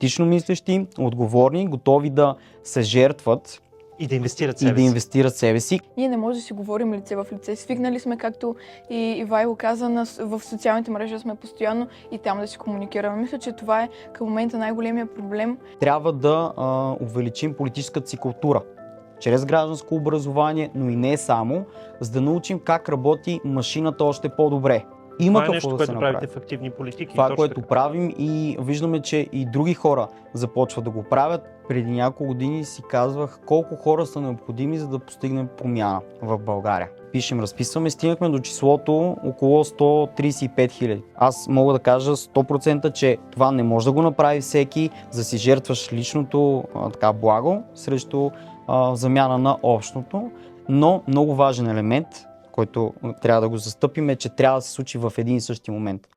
критично мислещи, отговорни, готови да се жертват И да инвестират и да инвестират себе си. Ние не може да си говорим лице в лице. Свикнали сме, както и Ивайло каза, в социалните мрежи сме постоянно и там да си комуникираме. Мисля, че това е към момента най-големия проблем. Трябва да увеличим политическата си култура чрез гражданско образование, но и не само, за да научим как работи машината още по-добре. Има това е нещо, какво да което се направи. правите в активни политики. Това, точно което така. правим, и виждаме, че и други хора започват да го правят. Преди няколко години си казвах колко хора са необходими, за да постигнем промяна в България. Пишем, разписваме, стигнахме до числото около 135 хиляди. Аз мога да кажа 100%, че това не може да го направи всеки, за да си жертваш личното благо срещу замяна на общото, но много важен елемент, който трябва да го застъпим, е, че трябва да се случи в един и същи момент.